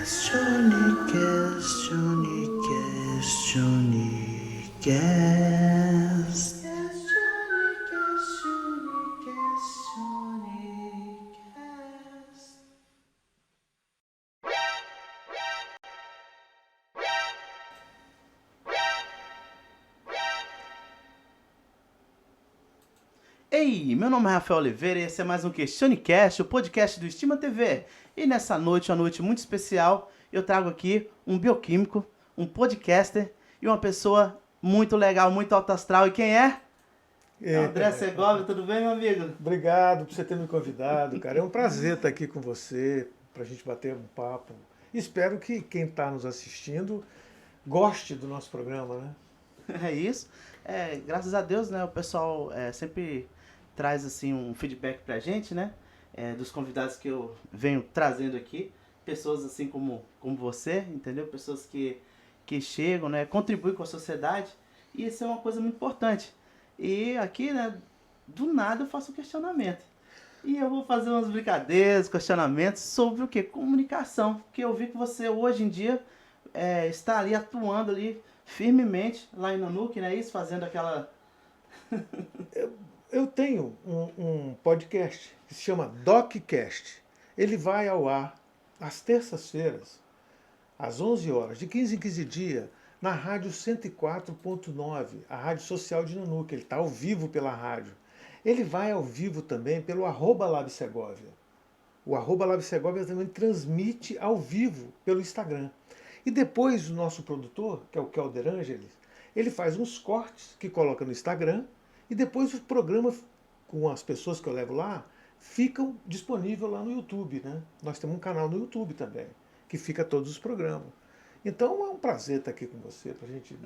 Questionicast. Ei, meu nome é Rafael Oliveira e esse é mais um QuestioneCast, o podcast do Estima TV. E nessa noite, uma noite muito especial, eu trago aqui um bioquímico, um podcaster e uma pessoa muito legal, muito alto astral. E quem é? É o André Segovia, tudo bem, meu amigo? Obrigado por você ter me convidado, cara. É um prazer estar aqui com você, para a gente bater um papo. Espero que quem está nos assistindo goste do nosso programa, né? É isso. Graças a Deus, né, o pessoal sempre traz assim um feedback pra gente, né? Dos convidados que eu venho trazendo aqui. Pessoas assim como você, entendeu? Pessoas que chegam, né? Contribuem com a sociedade. E isso é uma coisa muito importante. E aqui, né? Do nada eu faço um questionamento. E eu vou fazer umas brincadeiras, questionamentos sobre o que? Comunicação. Porque eu vi que você hoje em dia está ali atuando ali firmemente lá em Nanuque, né? Isso, fazendo aquela... Eu tenho um podcast que se chama DocCast. Ele vai ao ar às terças-feiras, às 11 horas, de 15 em 15 dias, na rádio 104.9, a rádio social de Nanuque. Ele está ao vivo pela rádio. Ele vai ao vivo também pelo @LabSegovia. O @LabSegovia também transmite ao vivo pelo Instagram. E depois o nosso produtor, que é o Kelder Angeles, ele faz uns cortes que coloca no Instagram e depois o programa com as pessoas que eu levo lá ficam disponíveis lá no YouTube, né? Nós temos um canal no YouTube também, que fica todos os programas. Então é um prazer estar aqui com você, para a gente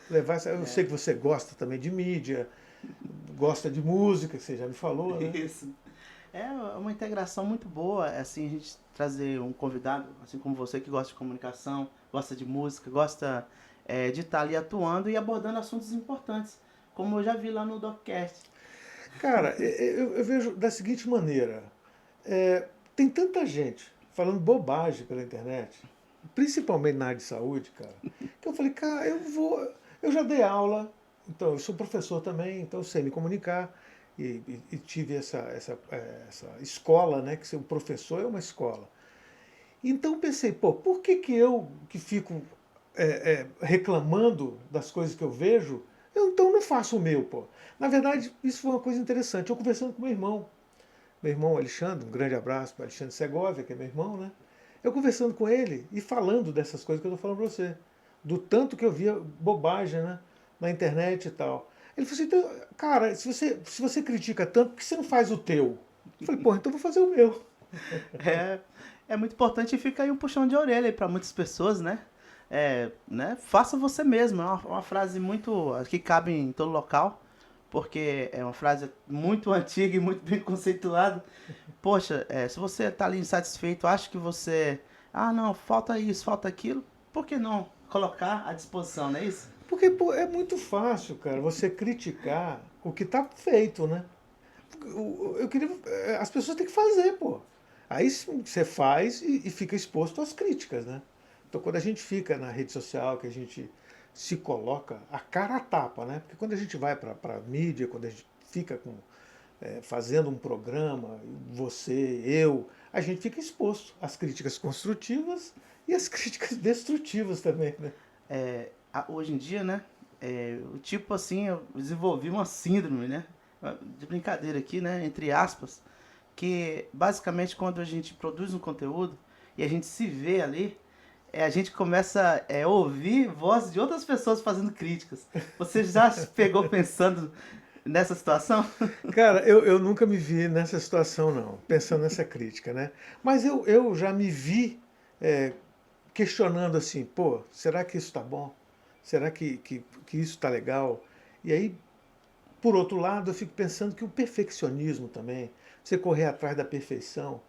levar essa... Eu sei que você gosta também de mídia, gosta de música, que você já me falou, né? Isso. É uma integração muito boa, assim, a gente trazer um convidado, assim como você, que gosta de comunicação, gosta de música, gosta de estar ali atuando e abordando assuntos importantes, como eu já vi lá no DocCast. Cara, eu vejo da seguinte maneira: tem tanta gente falando bobagem pela internet, principalmente na área de saúde, cara, que eu falei, cara, eu já dei aula, então eu sou professor também, então eu sei me comunicar e tive essa escola, né, que ser um professor é uma escola. Então pensei, pô, por que eu que fico reclamando das coisas que eu vejo, eu então não faço o meu, pô. Na verdade, isso foi uma coisa interessante. Eu conversando com meu irmão Alexandre, um grande abraço para Alexandre Segovia, que é meu irmão, né? Eu conversando com ele e falando dessas coisas que eu estou falando para você, do tanto que eu via bobagem, né, na internet e tal. Ele falou assim, então, cara, se você critica tanto, por que você não faz o teu? Eu falei, pô, então eu vou fazer o meu. É, é muito importante e fica aí um puxão de orelha para muitas pessoas, né? Né? Faça você mesmo, é uma frase muito que cabe em todo local, porque é uma frase muito antiga e muito bem conceituada. Poxa, se você está ali insatisfeito, acha que você, ah, não, falta isso, falta aquilo, por que não colocar à disposição, não é isso? Porque pô, é muito fácil, cara, você criticar o que está feito, né? Eu queria. As pessoas têm que fazer, pô. Aí você faz e fica exposto às críticas, né? Então quando a gente fica na rede social, que a gente se coloca a cara a tapa, né? Porque quando a gente vai para a mídia, quando a gente fica fazendo um programa, você, eu, a gente fica exposto às críticas construtivas e às críticas destrutivas também, né? Hoje em dia, né? O tipo assim, eu desenvolvi uma síndrome, né? De brincadeira aqui, né? Entre aspas, que basicamente quando a gente produz um conteúdo e a gente se vê ali, a gente começa a ouvir vozes de outras pessoas fazendo críticas. Você já se pegou pensando nessa situação? Cara, eu nunca me vi nessa situação, não, pensando nessa crítica, né? Mas eu já me vi é, questionando assim, pô, será que isso está bom? Será que isso está legal? E aí, por outro lado, eu fico pensando que o perfeccionismo também, você correr atrás da perfeição,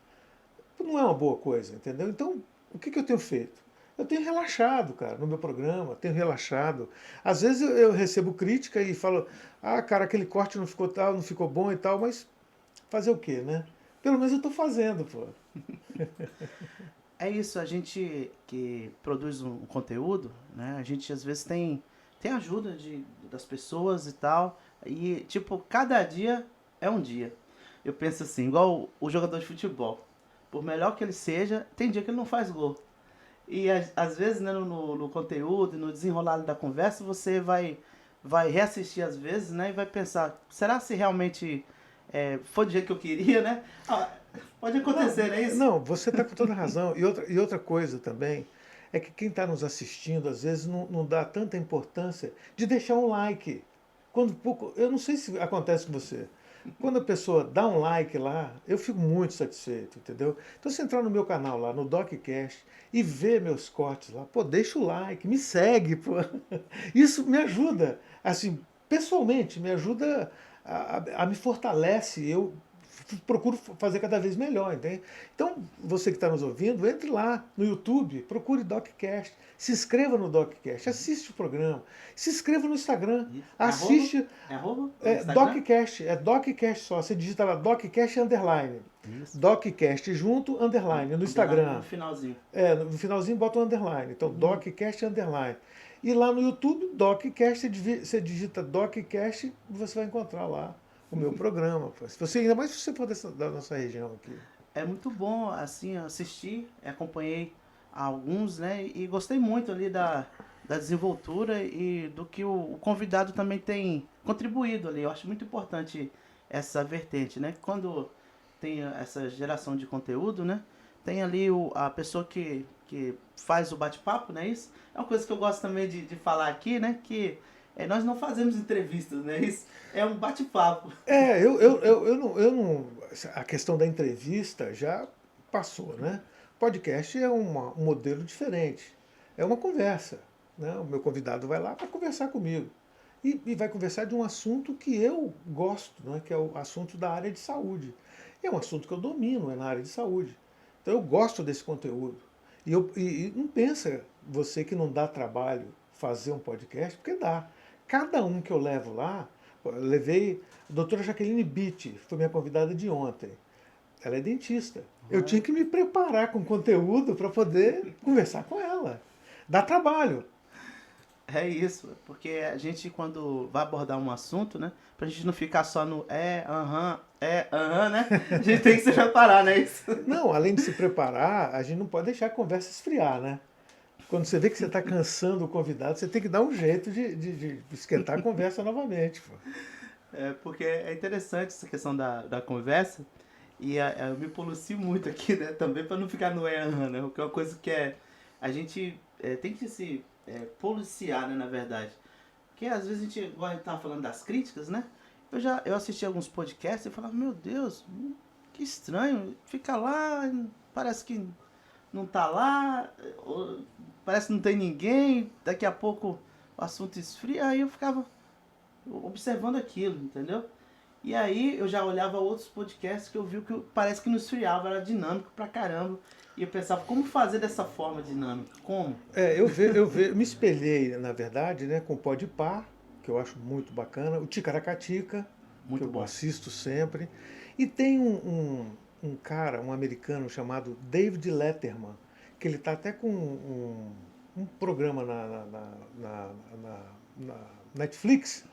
não é uma boa coisa, entendeu? Então, o que eu tenho feito? Eu tenho relaxado, cara, no meu programa, tenho relaxado. Às vezes eu recebo crítica e falo, ah, cara, aquele corte não ficou tal, não ficou bom e tal, mas fazer o quê, né? Pelo menos eu estou fazendo, pô. É isso, a gente que produz um conteúdo, né? A gente às vezes tem ajuda das pessoas e tal. E, tipo, cada dia é um dia. Eu penso assim, igual o jogador de futebol. Por melhor que ele seja, tem dia que ele não faz gol. E às vezes, né, no conteúdo, no desenrolar da conversa, você vai reassistir às vezes, né? E vai pensar, será se realmente foi do jeito que eu queria, né? Ah, pode acontecer, não é isso? Não, você está com toda razão. E outra coisa também é que quem está nos assistindo às vezes não dá tanta importância de deixar um like. Quando pouco, eu não sei se acontece com você. Quando a pessoa dá um like lá, eu fico muito satisfeito, entendeu? Então, se entrar no meu canal lá, no DocCast, e ver meus cortes lá, pô, deixa o like, me segue, pô. Isso me ajuda, assim, pessoalmente, me ajuda me fortalece, eu procuro fazer cada vez melhor, entende? Então, você que está nos ouvindo, entre lá no YouTube, procure DocCast, se inscreva no DocCast, assiste o programa, se inscreva no Instagram, Isso. assiste... É arroba? No Instagram? DocCast só. Você digita lá DocCast underline. Isso. DocCast junto underline no Instagram. No finalzinho. No finalzinho bota o underline. Então, DocCast underline. E lá no YouTube, DocCast, você digita DocCast e você vai encontrar lá o meu programa. Pô. Se você, ainda mais se você for da nossa região aqui. É muito bom, assim, assistir, acompanhei alguns, né? E gostei muito ali da desenvoltura e do que o convidado também tem contribuído ali. Eu acho muito importante essa vertente, né? Quando tem essa geração de conteúdo, né? Tem ali a pessoa que faz o bate-papo, né? Isso é uma coisa que eu gosto também de falar aqui, né? Que nós não fazemos entrevistas, né? Isso é um bate-papo. Eu não. A questão da entrevista já passou, né? Podcast é um modelo diferente. É uma conversa. Né? O meu convidado vai lá para conversar comigo. E vai conversar de um assunto que eu gosto, né? Que é o assunto da área de saúde. É um assunto que eu domino, é na área de saúde. Então eu gosto desse conteúdo. E não pensa você que não dá trabalho fazer um podcast, porque dá. Cada um que eu levo lá, eu levei a doutora Jaqueline Bitt, foi minha convidada de ontem. Ela é dentista. Eu tinha que me preparar com conteúdo para poder conversar com ela. Dá trabalho. É isso, porque a gente quando vai abordar um assunto, né? Pra gente não ficar só no né? A gente tem que se preparar, né? Isso. Não, além de se preparar, a gente não pode deixar a conversa esfriar, né? Quando você vê que você está cansando o convidado, você tem que dar um jeito de esquentar a conversa novamente. Pô. Porque é interessante essa questão da conversa. E eu me policio muito aqui, né? Também para não ficar no né? Porque é uma coisa que a gente tem que se policiar, né? Na verdade. Porque às vezes a gente, igual a gente tava falando das críticas, né? Eu assisti alguns podcasts e falava, meu Deus, que estranho. Fica lá, parece que não tá lá, parece que não tem ninguém, daqui a pouco o assunto esfria, aí eu ficava observando aquilo, entendeu? E aí eu já olhava outros podcasts que eu vi que parece que não esfriava, era dinâmico pra caramba. E eu pensava, como fazer dessa forma dinâmica? Como? Eu me espelhei, na verdade, né, com o Podpah, que eu acho muito bacana, o Ticaracatica, Muito que eu bom. assisto sempre. E tem um cara, um americano chamado David Letterman, que ele está até com um programa na Netflix,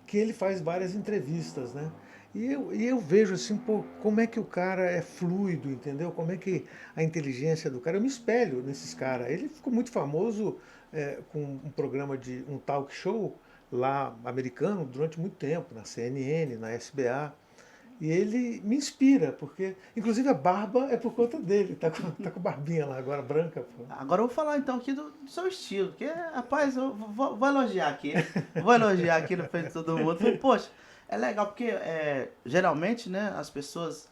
que ele faz várias entrevistas, né? E eu vejo assim, pô, como é que o cara é fluido, entendeu? Como é que a inteligência do cara, eu me espelho nesses caras. Ele ficou muito famoso com um programa de um talk show lá americano durante muito tempo, na CNN, na SBA. E ele me inspira, porque, inclusive, a barba é por conta dele. Tá com barbinha lá, agora branca. Pô. Agora eu vou falar então aqui do seu estilo, porque, rapaz, eu vou elogiar aqui. Vou elogiar aqui no frente de todo mundo. Falei, poxa, é legal porque geralmente, né, as pessoas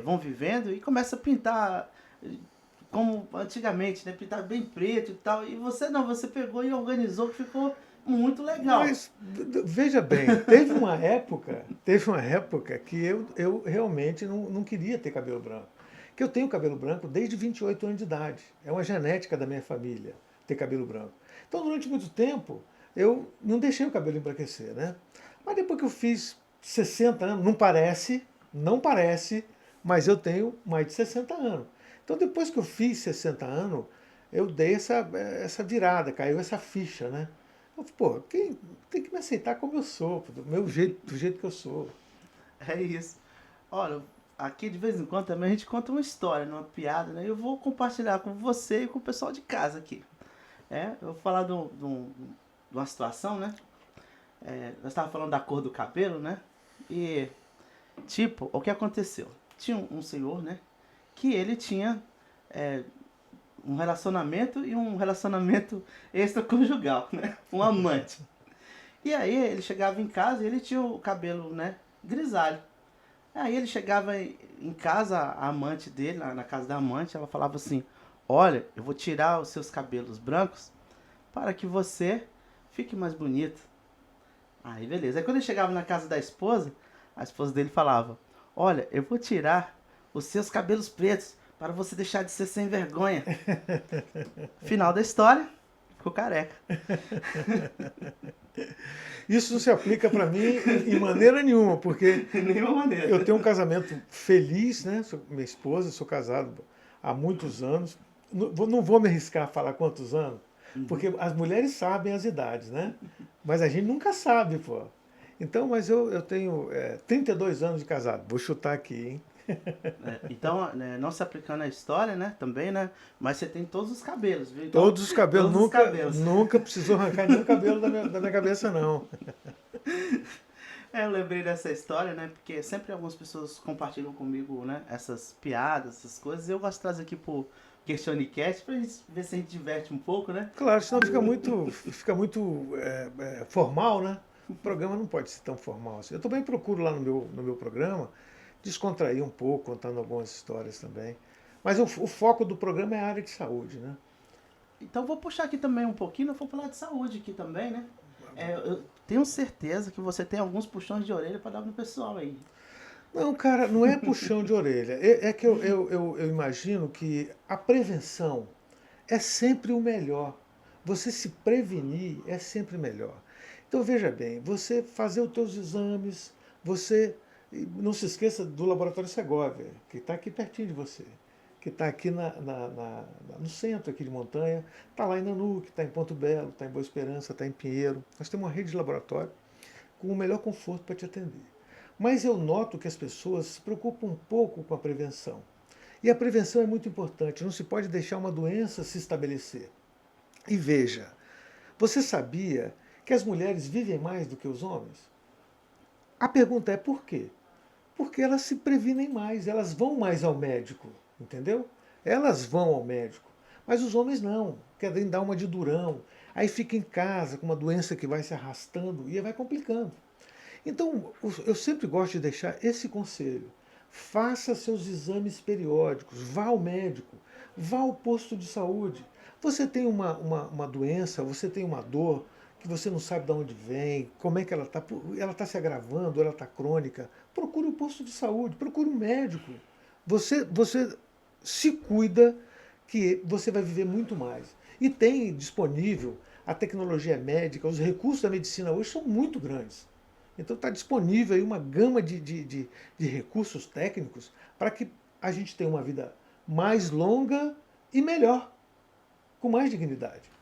vão vivendo e começam a pintar como antigamente, né? Pintar bem preto e tal. E você pegou e organizou que ficou muito legal. Mas, veja bem, teve uma época que eu realmente não queria ter cabelo branco. Que eu tenho cabelo branco desde 28 anos de idade. É uma genética da minha família ter cabelo branco. Então, durante muito tempo, eu não deixei o cabelo embranquecer, né? Mas depois que eu fiz 60 anos, não parece, mas eu tenho mais de 60 anos. Então, depois que eu fiz 60 anos, eu dei essa virada, caiu essa ficha, né? Eu falei, pô, quem tem que me aceitar como eu sou, do meu jeito, do jeito que eu sou. É isso. Olha, aqui de vez em quando também a gente conta uma história, uma piada, né? Eu vou compartilhar com você e com o pessoal de casa aqui. Eu vou falar de uma situação, né? Nós estávamos falando da cor do cabelo, né? E, tipo, o que aconteceu? Tinha um senhor, né? Que ele tinha um relacionamento e um relacionamento extraconjugal, né? Um amante. E aí ele chegava em casa e ele tinha o cabelo, né? Grisalho. Aí ele chegava em casa, a amante dele, na casa da amante, ela falava assim: olha, eu vou tirar os seus cabelos brancos para que você fique mais bonito. Aí beleza. Aí quando ele chegava na casa da esposa, a esposa dele falava: olha, eu vou tirar os seus cabelos pretos para você deixar de ser sem vergonha. Final da história, ficou careca. Isso não se aplica para mim em maneira nenhuma, porque De nenhuma maneira. eu tenho um casamento feliz, né? Minha esposa, sou casado há muitos anos. Não vou me arriscar a falar quantos anos, porque as mulheres sabem as idades, né? Mas a gente nunca sabe, pô. Então, mas eu tenho 32 anos de casado. Vou chutar aqui, hein? Então, né, não se aplicando à história, né? Também, né? Mas você tem todos os cabelos, viu? Então, Todos os cabelos. todos os Nunca, cabelos. nunca precisou arrancar nenhum cabelo da minha cabeça, não. Eu lembrei dessa história, né? Porque sempre algumas pessoas compartilham comigo, né? Essas piadas, essas coisas. E eu gosto de trazer aqui pro QuestioniCast pra gente ver se a gente diverte um pouco, né? Claro, senão fica muito formal, né? O programa não pode ser tão formal assim. Eu também procuro lá no meu programa descontrair um pouco, contando algumas histórias também. Mas o foco do programa é a área de saúde, né? Então vou puxar aqui também um pouquinho, eu vou falar de saúde aqui também, né? Eu tenho certeza que você tem alguns puxões de orelha para dar pro pessoal aí. Não, cara, não é puxão de orelha. É que eu imagino que a prevenção é sempre o melhor. Você se prevenir é sempre melhor. Então veja bem, você fazer os teus exames, você não se esqueça do Laboratório Segovia, que está aqui pertinho de você, que está aqui no centro aqui de Montanha, está lá em Nanuque, está em Ponto Belo, está em Boa Esperança, está em Pinheiro. Nós temos uma rede de laboratório com o melhor conforto para te atender. Mas eu noto que as pessoas se preocupam um pouco com a prevenção. E a prevenção é muito importante, não se pode deixar uma doença se estabelecer. E veja, você sabia que as mulheres vivem mais do que os homens? A pergunta é por quê? Porque elas se previnem mais, elas vão mais ao médico, entendeu? Elas vão ao médico. Mas os homens não, querem dar uma de durão. Aí fica em casa com uma doença que vai se arrastando e vai complicando. Então, eu sempre gosto de deixar esse conselho. Faça seus exames periódicos, vá ao médico, vá ao posto de saúde. Você tem uma doença, você tem uma dor que você não sabe de onde vem, como é que ela está se agravando, ela está crônica. Procure o posto de saúde, procure um médico. Você se cuida que você vai viver muito mais. E tem disponível a tecnologia médica, os recursos da medicina hoje são muito grandes. Então está disponível aí uma gama de recursos técnicos para que a gente tenha uma vida mais longa e melhor, com mais dignidade.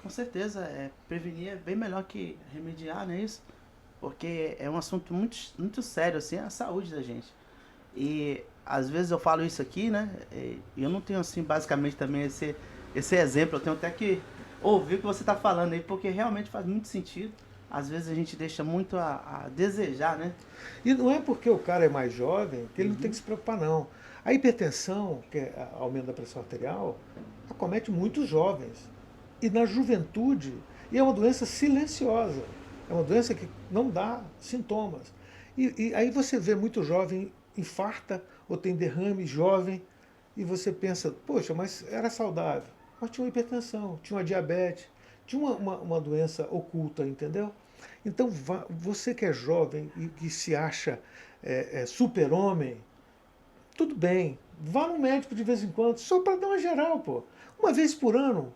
Com certeza, prevenir é bem melhor que remediar, não é isso? Porque é um assunto muito, muito sério, assim, a saúde da gente. E às vezes eu falo isso aqui, né? E eu não tenho, assim, basicamente também esse exemplo, eu tenho até que ouvir o que você está falando aí, porque realmente faz muito sentido. Às vezes a gente deixa muito a desejar, né? E não é porque o cara é mais jovem que ele não tem que se preocupar, não. A hipertensão, que é aumento da pressão arterial, acomete muitos jovens. E na juventude, e é uma doença silenciosa. É uma doença que não dá sintomas. E aí você vê muito jovem infarta ou tem derrame jovem, e você pensa, poxa, mas era saudável. Mas tinha uma hipertensão, tinha uma diabetes, tinha uma doença oculta, entendeu? Então, você que é jovem e que se acha super-homem, tudo bem, vá no médico de vez em quando, só para dar uma geral, pô. Uma vez por ano,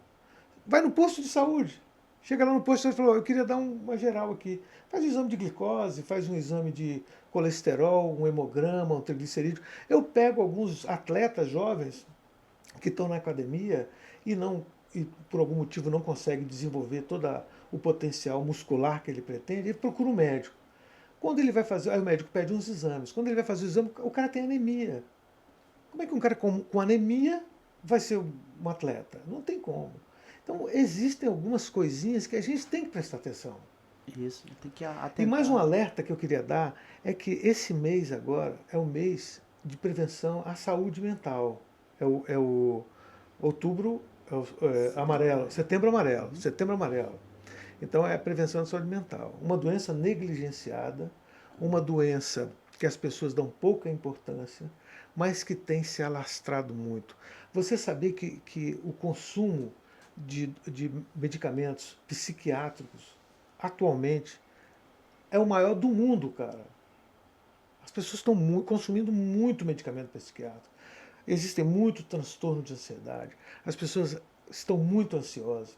vai no posto de saúde. Chega lá no posto e fala, eu queria dar uma geral aqui. Faz um exame de glicose, faz um exame de colesterol, um hemograma, um triglicerídeo. Eu pego alguns atletas jovens que estão na academia e não e por algum motivo não conseguem desenvolver todo o potencial muscular que ele pretende, ele procura um médico. Quando ele vai fazer, aí o médico pede uns exames. Quando ele vai fazer o exame, o cara tem anemia. Como é que um cara com anemia vai ser um atleta? Não tem como. Então, existem algumas coisinhas que a gente tem que prestar atenção. Isso, tem que E mais um atentar. alerta que eu queria dar é que esse mês agora é o mês de prevenção à saúde mental. É o outubro amarelo, setembro amarelo. Então é a prevenção da saúde mental. Uma doença negligenciada, uma doença que as pessoas dão pouca importância, mas que tem se alastrado muito. Você sabia que o consumo de medicamentos psiquiátricos atualmente é o maior do mundo, cara. As pessoas estão consumindo muito medicamento psiquiátrico. Existem muito transtorno de ansiedade. As pessoas estão muito ansiosas.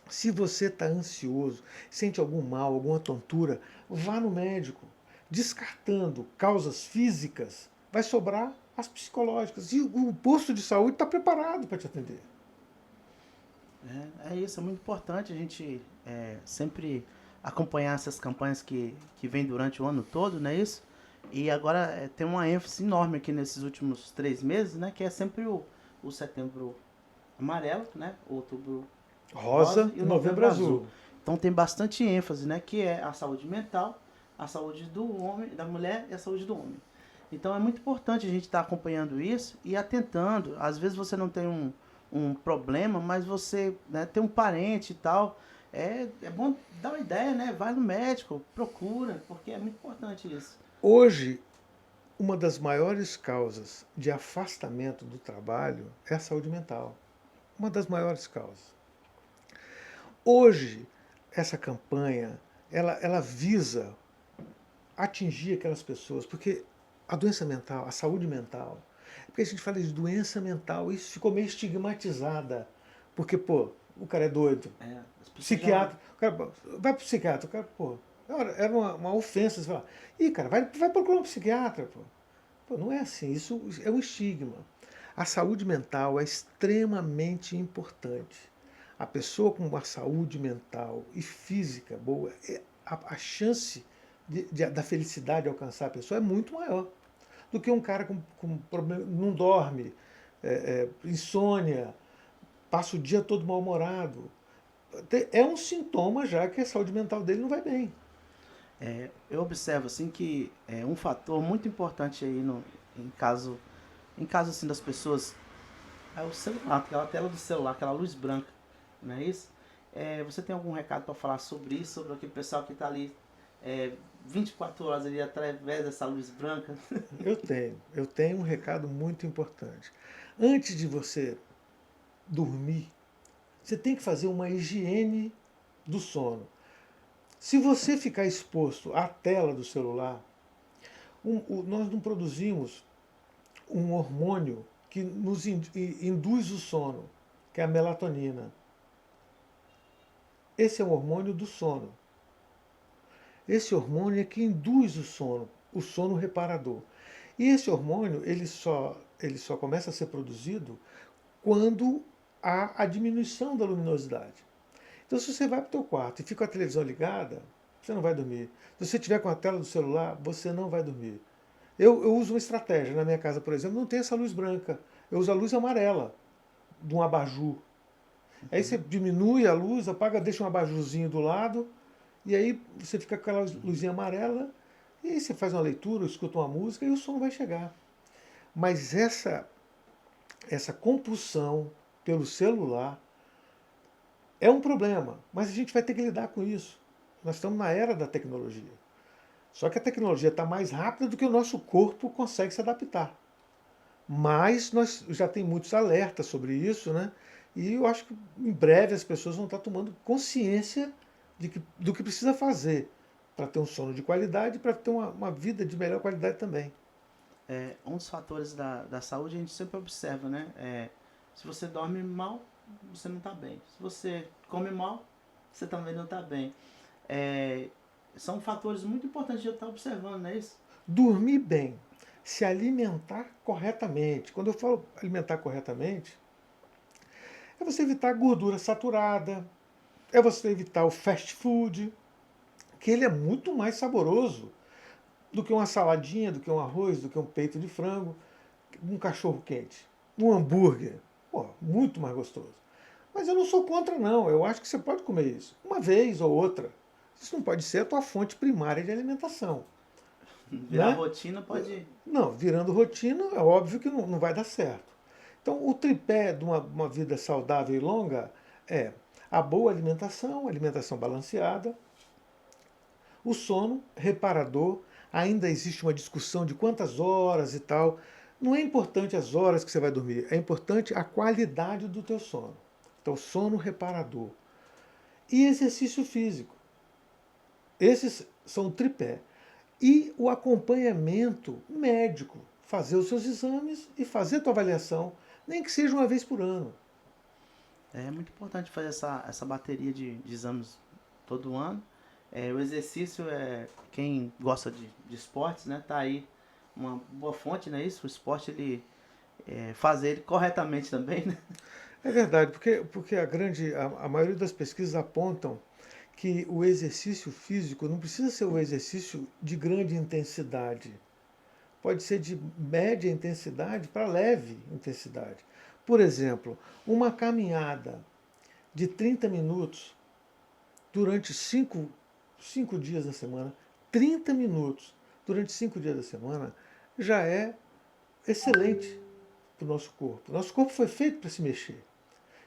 Se você está ansioso, sente algum mal, alguma tontura, vá no médico. Descartando causas físicas, vai sobrar as psicológicas. E o posto de saúde está preparado para te atender. É isso, é muito importante a gente sempre acompanhar essas campanhas que vem durante o ano todo, não é isso? E agora tem uma ênfase enorme aqui nesses últimos 3 meses, né? Que é sempre o setembro amarelo, né? O outubro rosa Rosa, e o novembro novembro azul. azul. Então tem bastante ênfase, né? Que é a saúde mental, a saúde do homem, da mulher e a saúde do homem. Então é muito importante a gente estar acompanhando isso e atentando. Às vezes você não tem um problema, mas você, né, tem um parente e tal. É bom dar uma ideia, né? Vai no médico, procura, porque é muito importante isso. Hoje, uma das maiores causas de afastamento do trabalho é a saúde mental. Uma das maiores causas. Hoje, essa campanha, ela visa atingir aquelas pessoas, porque a doença mental, a saúde mental, porque a gente fala de doença mental, isso ficou meio estigmatizada, porque, pô, o cara é doido, As pessoas já. psiquiatra, o cara vai pro psiquiatra, o cara, pô, era uma ofensa, você fala, ih, cara, vai procurar um psiquiatra, pô. Pô, não é assim, isso é um estigma. A saúde mental é extremamente importante. A pessoa com uma saúde mental e física boa, a chance da felicidade alcançar a pessoa é muito maior do que um cara com problema, não dorme, insônia, passa o dia todo mal-humorado. É um sintoma já que a saúde mental dele não vai bem. Eu observo assim que um fator muito importante aí no, em caso assim das pessoas é o celular, aquela tela do celular, aquela luz branca, não é isso? Você tem algum recado para falar sobre isso, sobre aquele pessoal que está ali 24 horas ali através dessa luz branca? Eu tenho um recado muito importante. Antes de você dormir, você tem que fazer uma higiene do sono. Se você ficar exposto à tela do celular, nós não produzimos um hormônio que nos induz o sono, que é a melatonina. Esse é um hormônio do sono. Esse hormônio é que induz o sono reparador. E esse hormônio ele só começa a ser produzido quando há a diminuição da luminosidade. Então, se você vai para o teu quarto e fica com a televisão ligada, você não vai dormir. Se você tiver com a tela do celular, você não vai dormir. Eu uso uma estratégia. Na minha casa, por exemplo, não tem essa luz branca. Eu uso a luz amarela de um abajur. Aí você diminui a luz, apaga, deixa um abajurzinho do lado, e aí você fica com aquela luzinha amarela, e aí você faz uma leitura, escuta uma música e o som vai chegar. Mas essa compulsão pelo celular é um problema, mas a gente vai ter que lidar com isso. Nós estamos na era da tecnologia. Só que a tecnologia está mais rápida do que o nosso corpo consegue se adaptar. Mas nós já tem muitos alertas sobre isso, né? E eu acho que em breve as pessoas vão estar tomando consciência do que precisa fazer para ter um sono de qualidade e para ter uma vida de melhor qualidade também. Um dos fatores da saúde a gente sempre observa, né? Se você dorme mal, você não está bem. Se você come mal, você também não está bem. É, são fatores muito importantes de eu estar observando, não é isso? Dormir bem, se alimentar corretamente. Quando eu falo alimentar corretamente, é você evitar gordura saturada, é você evitar o fast food, que ele é muito mais saboroso do que uma saladinha, do que um arroz, do que um peito de frango, um cachorro quente, um hambúrguer. Pô, muito mais gostoso. Mas eu não sou contra, não. Eu acho que você pode comer isso uma vez ou outra. Isso não pode ser a tua fonte primária de alimentação. Virar Né? rotina pode. Não, virando rotina, é óbvio que não vai dar certo. Então, o tripé de uma vida saudável e longa é a boa alimentação, alimentação balanceada, o sono reparador. Ainda existe uma discussão de quantas horas e tal. Não é importante as horas que você vai dormir, é importante a qualidade do teu sono. Então, sono reparador. E exercício físico. Esses são o tripé. E o acompanhamento médico. Fazer os seus exames e fazer a tua avaliação, nem que seja uma vez por ano. É muito importante fazer essa bateria de exames todo ano. O exercício quem gosta de esportes, né? Tá aí uma boa fonte, não é isso? O esporte, fazer ele corretamente também, né? É verdade, porque a maioria das pesquisas apontam que o exercício físico não precisa ser um exercício de grande intensidade. Pode ser de média intensidade para leve intensidade. Por exemplo, uma caminhada de 30 minutos durante cinco dias da semana, 30 minutos durante 5 dias da semana, já é excelente para o nosso corpo. Nosso corpo foi feito para se mexer.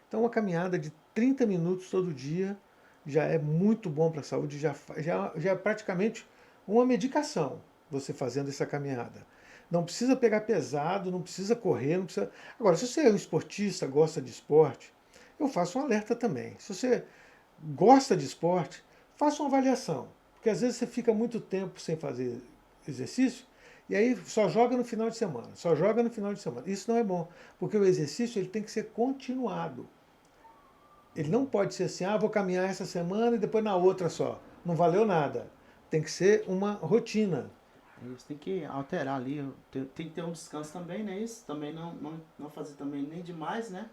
Então, uma caminhada de 30 minutos todo dia já é muito bom para a saúde, já é praticamente uma medicação você fazendo essa caminhada. Não precisa pegar pesado, não precisa correr, não precisa. Agora, se você é um esportista, gosta de esporte, eu faço um alerta também. Se você gosta de esporte, faça uma avaliação. Porque às vezes você fica muito tempo sem fazer exercício e aí só joga no final de semana, só joga no final de semana. Isso não é bom, porque o exercício ele tem que ser continuado. Ele não pode ser assim, vou caminhar essa semana e depois na outra só. Não valeu nada. Tem que ser uma rotina. Isso tem que alterar ali. Tem que ter um descanso também, né? Isso também não fazer também nem demais, né?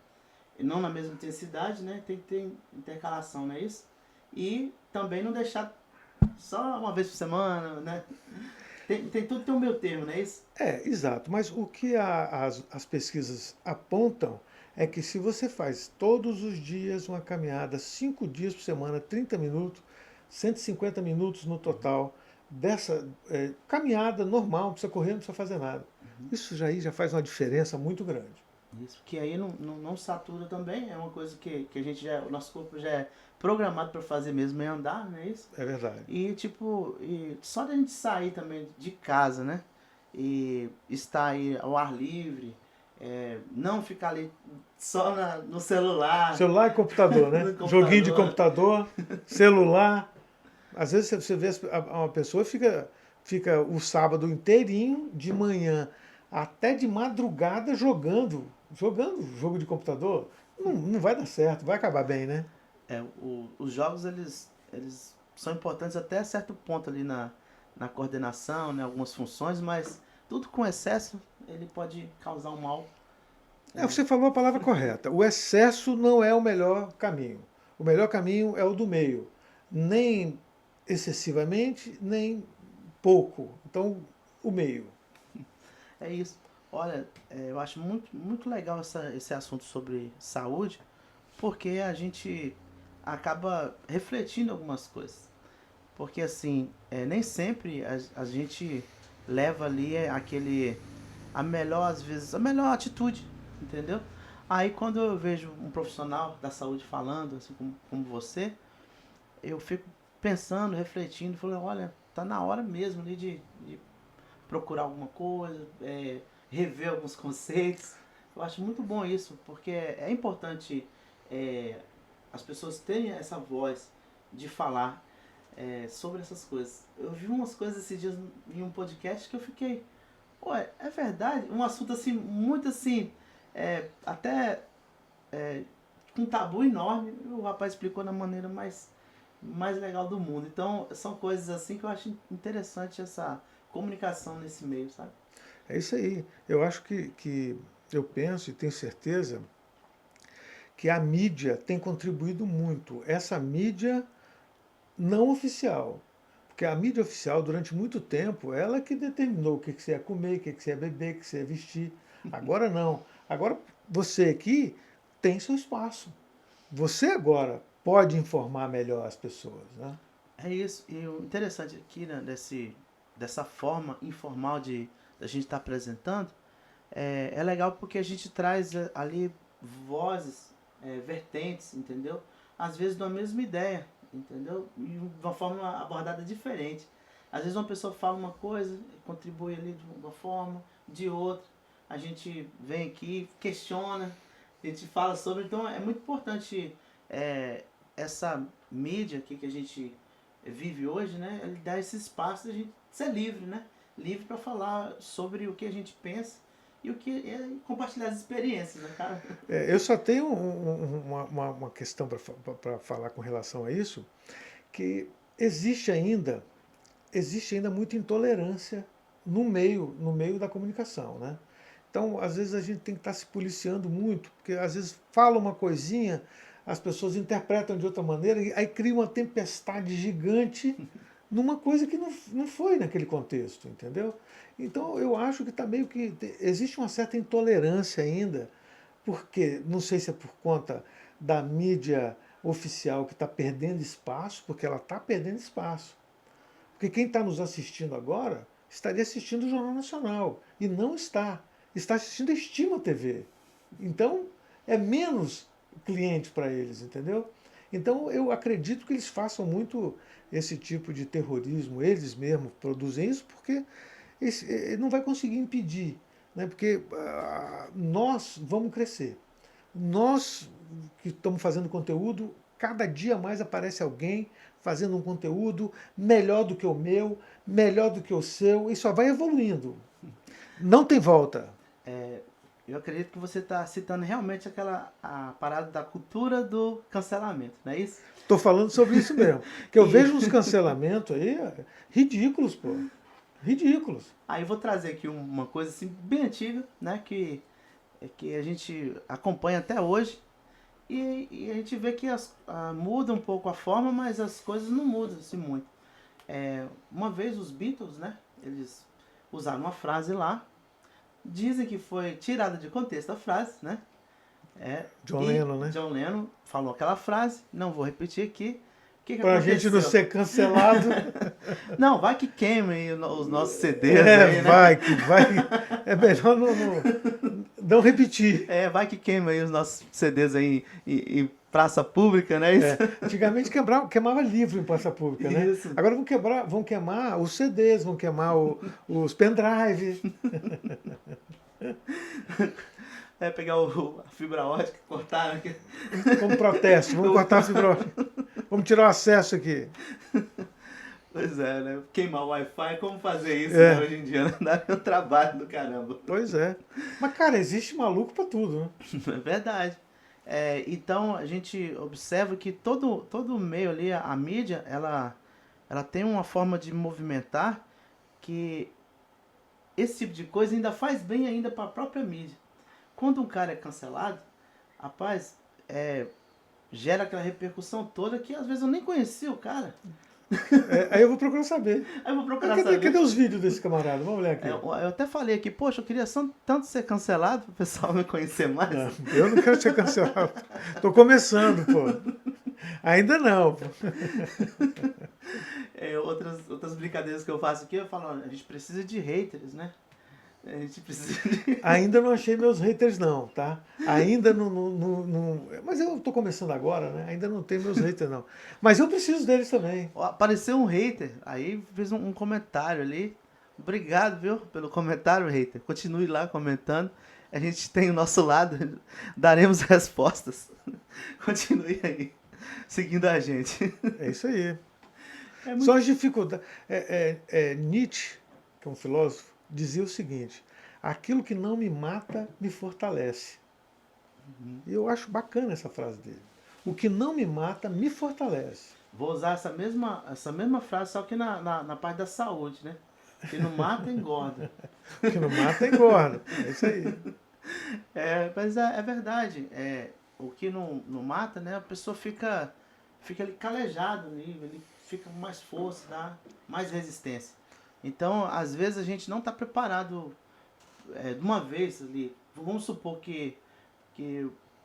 E não na mesma intensidade, né? Tem que ter intercalação, não é isso? E também não deixar só uma vez por semana, né? Tudo tem um meio termo, não é isso? Exato. Mas o que as pesquisas apontam é que se você faz todos os dias uma caminhada, 5 dias por semana, 30 minutos, 150 minutos no total, dessa caminhada normal, não precisa correr, não precisa fazer nada. Isso já faz uma diferença muito grande. Isso, que aí não satura também, é uma coisa que a gente o nosso corpo já é programado para fazer mesmo, é andar, não é isso? É verdade. E só da gente sair também de casa, né? E estar aí ao ar livre, não ficar ali só no celular, Celular e computador, né? no computador. Joguinho de computador, celular. Às vezes você vê uma pessoa fica o sábado inteirinho, de manhã até de madrugada jogando jogo de computador. Não vai dar certo, vai acabar bem, né? Os jogos eles são importantes até certo ponto ali na coordenação, né, algumas funções, mas tudo com excesso ele pode causar um mal. Você falou a palavra correta. O excesso não é o melhor caminho. O melhor caminho é o do meio. Nem excessivamente, nem pouco. Então, o meio. É isso. Olha, eu acho muito, muito legal esse assunto sobre saúde, porque a gente acaba refletindo algumas coisas. Porque assim, nem sempre a gente leva ali a melhor, às vezes, a melhor atitude, entendeu? Aí quando eu vejo um profissional da saúde falando, assim como você, eu fico pensando, refletindo, falando, olha, tá na hora mesmo ali de procurar alguma coisa, rever alguns conceitos. Eu acho muito bom isso, porque é importante as pessoas terem essa voz de falar sobre essas coisas. Eu vi umas coisas esses dias em um podcast que eu fiquei, ué, é verdade? Um assunto assim, muito assim, até com um tabu enorme. O rapaz explicou da maneira mais mais legal do mundo. Então, são coisas assim que eu acho interessante essa comunicação nesse meio, sabe? É isso aí. Eu acho que eu penso e tenho certeza que a mídia tem contribuído muito. Essa mídia não oficial. Porque a mídia oficial, durante muito tempo, ela que determinou o que você ia comer, o que você ia beber, o que você ia vestir. Agora não. Agora você aqui tem seu espaço. Você agora pode informar melhor as pessoas, né? É isso. E o interessante aqui, né, dessa forma informal de a gente estar apresentando, é legal porque a gente traz ali vozes, vertentes, entendeu? Às vezes de uma mesma ideia, entendeu? E de uma forma abordada diferente. Às vezes uma pessoa fala uma coisa, contribui ali de uma forma, de outra. A gente vem aqui, questiona, a gente fala sobre. Então é muito importante essa mídia aqui que a gente vive hoje, né? Ele dá esse espaço de a gente ser livre, né? Livre para falar sobre o que a gente pensa e o que é compartilhar as experiências, né, cara? Eu só tenho uma questão para falar com relação a isso, que existe ainda muita intolerância no meio da comunicação, né? Então, às vezes a gente tem que estar se policiando muito, porque às vezes fala uma coisinha, as pessoas interpretam de outra maneira e aí cria uma tempestade gigante numa coisa que não foi naquele contexto, entendeu? Então, eu acho que está meio que existe uma certa intolerância ainda, porque não sei se é por conta da mídia oficial que está perdendo espaço, porque ela está perdendo espaço. Porque quem está nos assistindo agora estaria assistindo o Jornal Nacional e não está. Está assistindo a Estima TV. Então, é menos cliente para eles, entendeu? Então, eu acredito que eles façam muito esse tipo de terrorismo, eles mesmos produzem isso, porque não vai conseguir impedir, né? Porque nós vamos crescer. Nós que estamos fazendo conteúdo, cada dia mais aparece alguém fazendo um conteúdo melhor do que o meu, melhor do que o seu, e só vai evoluindo. Não tem volta. Eu acredito que você está citando realmente a parada da cultura do cancelamento, não é isso? Estou falando sobre isso mesmo. Que eu E vejo uns cancelamentos aí ridículos, pô. Ridículos. aí eu vou trazer aqui uma coisa assim bem antiga, né, que a gente acompanha até hoje. E a gente vê que muda um pouco a forma, mas as coisas não mudam assim muito. Uma vez os Beatles, né, eles usaram uma frase lá, dizem que foi tirada de contexto a frase, né? John E Lennon, né? John Lennon falou aquela frase, não vou repetir aqui. O que Pra gente não ser cancelado. Não, vai que queima aí os nossos CDs aí, né? Vai que vai. É melhor não repetir. Vai que queima aí os nossos CDs aí em praça pública, né? Isso. Antigamente queimava livro em praça pública, né? Isso. Agora vão queimar os CDs, vão queimar os pendrive. Pegar a fibra ótica, cortar aqui. Como protesto, vamos cortar a fibra ótica. Vamos tirar o acesso aqui. Pois é, né? Queimar o Wi-Fi, como fazer isso né? Hoje em dia? Não dá um trabalho do caramba. Pois é. Mas, cara, existe maluco pra tudo, né? É verdade. Então, a gente observa que todo meio ali, a mídia, ela tem uma forma de movimentar que esse tipo de coisa ainda faz bem ainda para a própria mídia. Quando um cara é cancelado, rapaz, gera aquela repercussão toda que às vezes eu nem conhecia o cara. Aí eu vou procurar saber. Aí eu vou procurar saber. Cadê os vídeos desse camarada? Vamos olhar aqui. Eu até falei aqui, poxa, eu queria tanto ser cancelado para o pessoal me conhecer mais. Não, eu não quero ser cancelado. Tô começando, pô. Ainda não, pô. Outras brincadeiras que eu faço aqui, eu falo, a gente precisa de haters, né? A gente precisa de... Ainda não achei meus haters não, tá? Ainda não... Mas eu tô começando agora, né? Ainda não tenho meus haters não. Mas eu preciso deles também. Apareceu um hater, aí fez um comentário ali. Obrigado, viu, pelo comentário, hater. Continue lá comentando. A gente tem o nosso lado, daremos respostas. Continue aí, seguindo a gente. É isso aí. São as dificuldades. Nietzsche, que é um filósofo, dizia o seguinte: aquilo que não me mata me fortalece. E eu acho bacana essa frase dele. O que não me mata me fortalece. vou usar essa mesma frase, só que na parte da saúde, né? Que não mata, engorda. Que não mata, engorda. É isso aí. Mas é verdade. O que não mata, né? A pessoa fica ali calejado ali, ele fica com mais força, dá mais resistência. Então, às vezes a gente não está preparado de uma vez ali. Vamos supor que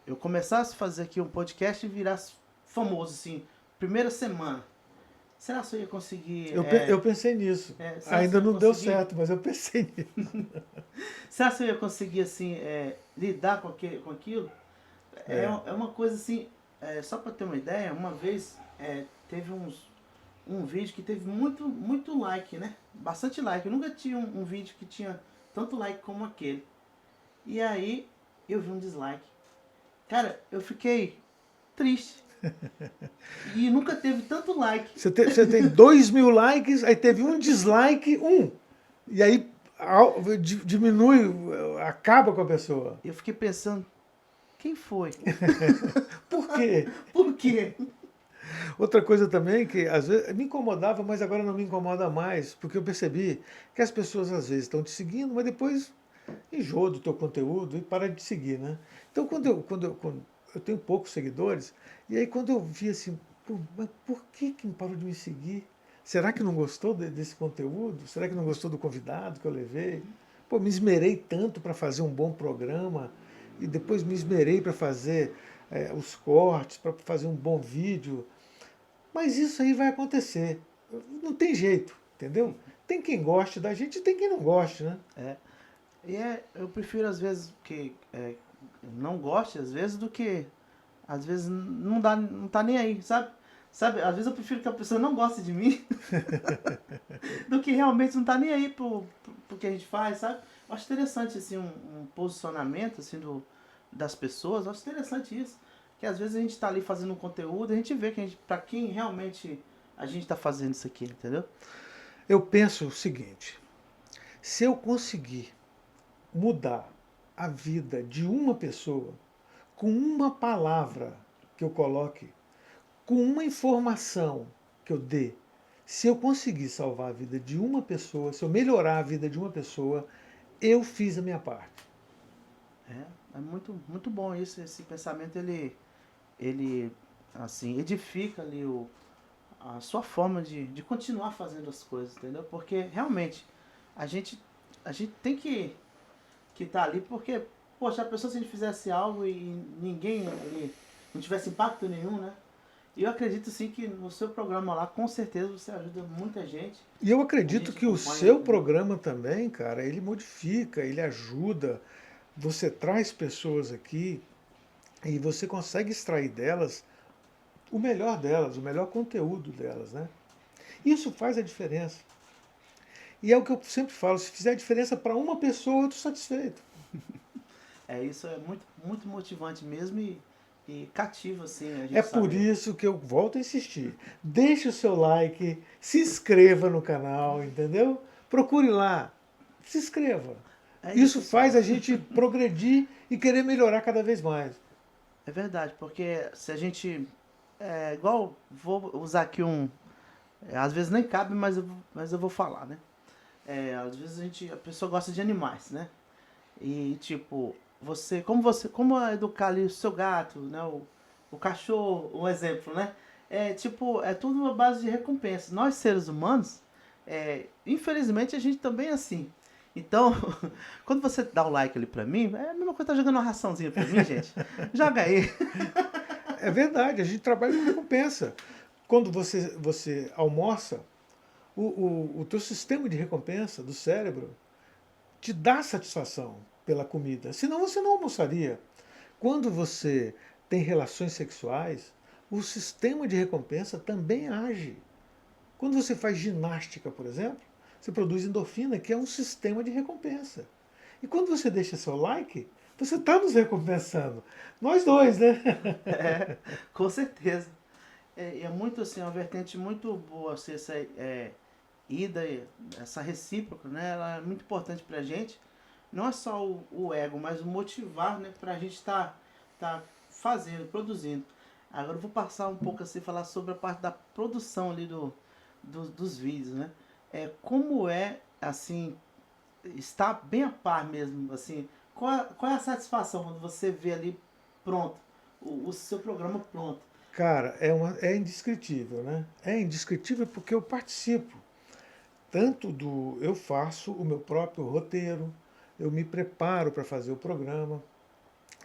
eu começasse a fazer aqui um podcast e virasse famoso, assim, primeira semana. Será que eu ia conseguir... Eu pensei nisso. será Ainda que eu não deu conseguir- certo, mas eu pensei nisso. Será que eu ia conseguir, assim, lidar com aquilo? É uma coisa assim, só para ter uma ideia, uma vez teve um vídeo que teve muito like, né? Bastante like. Eu nunca tinha um vídeo que tinha tanto like como aquele. E aí eu vi um dislike. Cara, eu fiquei triste. E nunca teve tanto like. Você tem 2.000 likes, aí teve um dislike, E aí diminui, acaba com a pessoa. Eu fiquei pensando, quem foi? Por quê? Por quê? Outra coisa também que às vezes me incomodava, mas agora não me incomoda mais, porque eu percebi que as pessoas às vezes estão te seguindo, mas depois enjoa do teu conteúdo e para de te seguir, né? Então quando eu tenho poucos seguidores, e aí quando eu vi assim, pô, mas por que parou de me seguir? Será que não gostou desse conteúdo? Será que não gostou do convidado que eu levei? Pô, me esmerei tanto para fazer um bom programa e depois me esmerei para fazer os cortes, para fazer um bom vídeo. Mas isso aí vai acontecer. Não tem jeito, entendeu? Tem quem goste da gente e tem quem não goste, né? Eu prefiro às vezes que não goste, às vezes, do que às vezes não tá nem aí, sabe? Sabe, às vezes eu prefiro que a pessoa não goste de mim do que realmente não tá nem aí pro que a gente faz, sabe? Eu acho interessante assim, um posicionamento assim, das pessoas, eu acho interessante isso. Que às vezes a gente tá ali fazendo um conteúdo, a gente vê que pra quem realmente a gente tá fazendo isso aqui, entendeu? Eu penso o seguinte: se eu conseguir mudar a vida de uma pessoa com uma palavra que eu coloque, com uma informação que eu dê, se eu conseguir salvar a vida de uma pessoa, se eu melhorar a vida de uma pessoa, eu fiz a minha parte. É muito bom isso, esse pensamento ele assim, edifica ali a sua forma de continuar fazendo as coisas, entendeu? Porque realmente a gente, a gente tem que estar ali porque, poxa, a pessoa se a gente fizesse algo e ninguém ali não tivesse impacto nenhum, né? E eu acredito sim que no seu programa lá, com certeza você ajuda muita gente. E eu A acredito gente que o acompanha seu também. programa também, cara, ele modifica, ele ajuda. Você traz pessoas aqui e você consegue extrair delas o melhor delas, o melhor conteúdo delas, né? Isso faz a diferença. E é o que eu sempre falo, se fizer a diferença para uma pessoa, eu estou satisfeito. Isso é muito motivante mesmo e cativa, assim, a gente É por saber. isso que eu volto a insistir. Deixe o seu like, se inscreva no canal, entendeu? Procure lá, se inscreva. É Isso isso, faz pessoal. a gente progredir e querer melhorar cada vez mais. É verdade, porque se a gente. Igual, vou usar aqui às vezes nem cabe, mas eu vou falar, né? Às vezes a pessoa gosta de animais, né? E tipo, como educar ali o seu gato, né? O cachorro, um exemplo, né? É tudo uma base de recompensa. Nós seres humanos, infelizmente a gente também é assim. Então, quando você dá o like ali pra mim, é a mesma coisa que tá jogando uma raçãozinha pra mim, gente. Joga aí. É verdade, a gente trabalha com recompensa. Quando você almoça, o teu sistema de recompensa do cérebro te dá satisfação pela comida. Senão você não almoçaria. Quando você tem relações sexuais, o sistema de recompensa também age. Quando você faz ginástica, por exemplo, você produz endorfina, que é um sistema de recompensa. E quando você deixa seu like, você está nos recompensando. Nós dois, né? Com certeza. É muito assim, uma vertente muito boa, assim, essa ida, essa recíproca, né? Ela é muito importante pra gente. Não é só o ego, mas o motivar, né? Pra gente tá fazendo, produzindo. Agora eu vou passar um pouco assim, falar sobre a parte da produção ali dos vídeos, né? Como é, assim, estar bem a par mesmo, assim, qual é a satisfação quando você vê ali pronto, o seu programa pronto? Cara, é indescritível, né? É indescritível porque eu participo. Eu faço o meu próprio roteiro, eu me preparo para fazer o programa,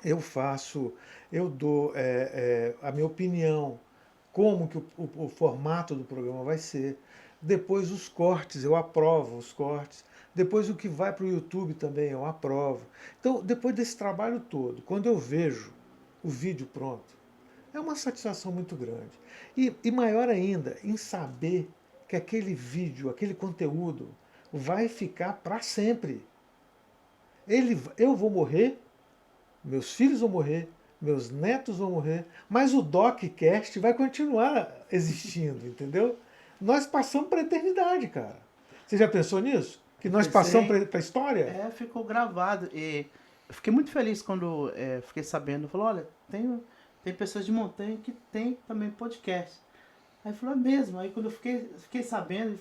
eu faço, eu dou a minha opinião, como que o formato do programa vai ser. Depois os cortes, eu aprovo os cortes. Depois o que vai para o YouTube também eu aprovo. Então, depois desse trabalho todo, quando eu vejo o vídeo pronto, é uma satisfação muito grande. E maior ainda, em saber que aquele vídeo, aquele conteúdo vai ficar para sempre. Eu vou morrer, meus filhos vão morrer, meus netos vão morrer, mas o DocCast vai continuar existindo, entendeu? Nós passamos para a eternidade, cara. Você já pensou nisso? Que nós passamos Pensei, para a história? ficou gravado. E eu fiquei muito feliz quando fiquei sabendo. Falou, olha, tem pessoas de montanha que tem também podcast. Aí falou, é mesmo. Aí quando eu fiquei sabendo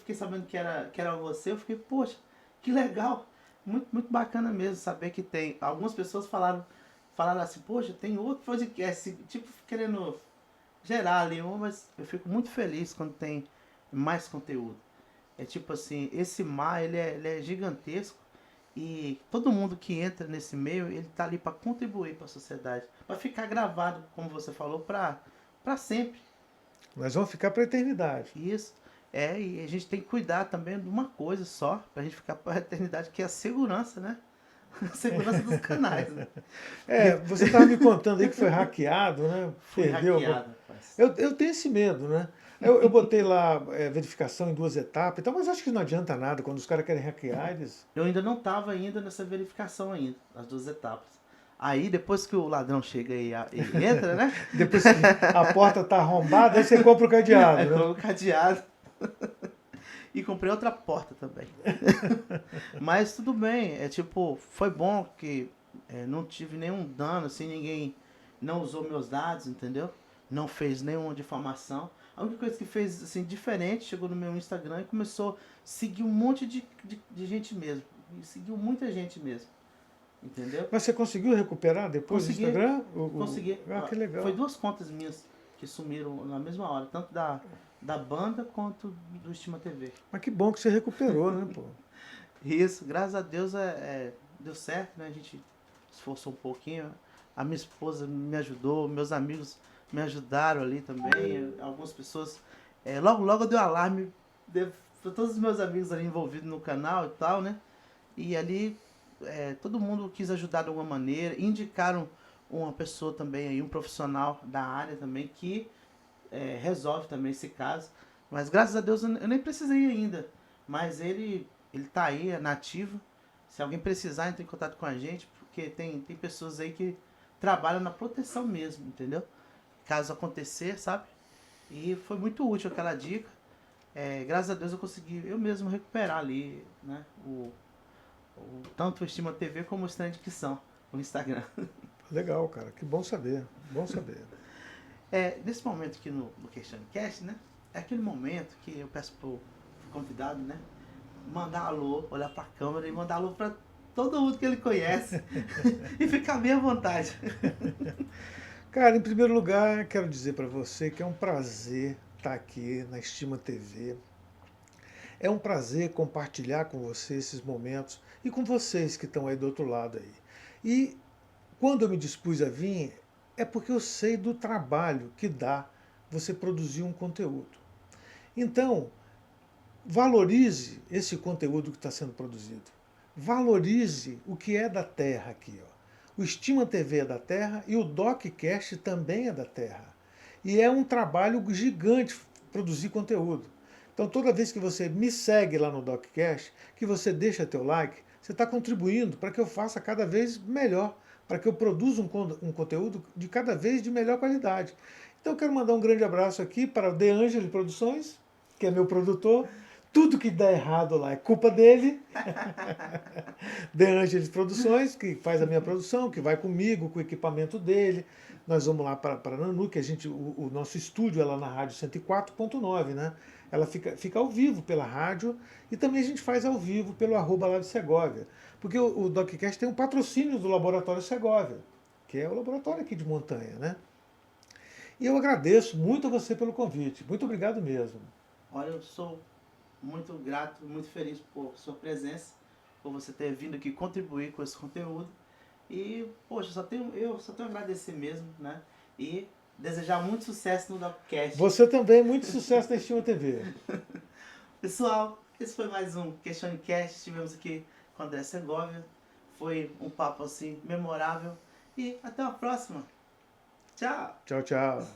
que era você, eu fiquei, poxa, que legal. Muito, muito bacana mesmo saber que tem. Algumas pessoas falaram assim, poxa, tem outro podcast, tipo, querendo gerar ali um, mas eu fico muito feliz quando tem mais conteúdo. É tipo assim, esse mar ele é gigantesco e todo mundo que entra nesse meio, ele tá ali para contribuir para a sociedade, para ficar gravado, como você falou, para sempre. Nós vamos ficar para a eternidade. Isso. E a gente tem que cuidar também de uma coisa só, pra gente ficar para a eternidade, que é a segurança, né? A segurança dos canais, né? Você estava me contando aí que foi hackeado, né? Fui Perdeu. hackeado, rapaz. Eu tenho esse medo, né? Eu botei lá verificação em 2 etapas e tal, mas acho que não adianta nada. Quando os caras querem hackear, eles. Eu ainda não tava ainda nessa verificação ainda, as 2 etapas. Aí depois que o ladrão chega e entra, né? Depois que a porta tá arrombada, aí você compra o cadeado, Aí né? foi o cadeado. E comprei outra porta também. Mas tudo bem, tipo, foi bom que não tive nenhum dano, assim, ninguém não usou meus dados, entendeu? Não fez nenhuma difamação. A única coisa que fez, assim, diferente, chegou no meu Instagram e começou a seguir um monte de gente mesmo. E seguiu muita gente mesmo, entendeu? Mas você conseguiu recuperar depois Consegui, do Instagram? consegui. Ah, que legal. Foi 2 contas minhas que sumiram na mesma hora, tanto da banda quanto do Estima TV. Mas que bom que você recuperou, né, pô? Isso, graças a Deus deu certo, né? A gente esforçou um pouquinho. A minha esposa me ajudou, meus amigos me ajudaram ali também. Algumas pessoas. Logo eu dei um alarme para todos os meus amigos ali envolvidos no canal e tal, né? E ali todo mundo quis ajudar de alguma maneira. Indicaram uma pessoa também aí, um profissional da área também, que resolve também esse caso. Mas graças a Deus eu nem precisei ainda. Mas ele tá aí, é nativo. Se alguém precisar, entre em contato com a gente, porque tem pessoas aí que trabalham na proteção mesmo, entendeu? Caso acontecer, sabe? E foi muito útil aquela dica. Graças a Deus eu consegui eu mesmo recuperar ali, né? Tanto o Estima TV como o Estranha Dicção, o Instagram. Legal, cara. Que bom saber. Bom saber. Nesse momento aqui no QuestionCast, né? É aquele momento que eu peço pro convidado, né? Mandar alô, olhar pra câmera e mandar alô pra todo mundo que ele conhece e ficar bem à vontade. Cara, em primeiro lugar, quero dizer para você que é um prazer estar aqui na Estima TV. É um prazer compartilhar com você esses momentos e com vocês que estão aí do outro lado aí. E quando eu me dispus a vir, é porque eu sei do trabalho que dá você produzir um conteúdo. Então, valorize esse conteúdo que está sendo produzido. Valorize o que é da terra aqui, ó. O Estima TV é da terra e o DocCast também é da terra. E é um trabalho gigante produzir conteúdo. Então toda vez que você me segue lá no DocCast, que você deixa teu like, você está contribuindo para que eu faça cada vez melhor, para que eu produza um conteúdo de cada vez de melhor qualidade. Então eu quero mandar um grande abraço aqui para o De Angeli Produções, que é meu produtor, Tudo que dá errado lá é culpa dele. De Angeles Produções, que faz a minha produção, que vai comigo, com o equipamento dele. Nós vamos lá para Nanu, que o nosso estúdio é lá na rádio 104.9, né? Ela fica ao vivo pela rádio e também a gente faz ao vivo pelo @Live Segóvia. Porque o DocCast tem um patrocínio do Laboratório Segóvia, que é o laboratório aqui de Montanha, né? E eu agradeço muito a você pelo convite. Muito obrigado mesmo. Olha, eu sou muito grato, muito feliz por sua presença, por você ter vindo aqui contribuir com esse conteúdo. E, poxa, eu só tenho a agradecer mesmo, né? E desejar muito sucesso no DocCast. Você também, muito sucesso na Estima TV. Pessoal, esse foi mais um QuestioneCast. Estivemos aqui com André Segovia. Foi um papo assim memorável. E até a próxima. Tchau! Tchau, tchau.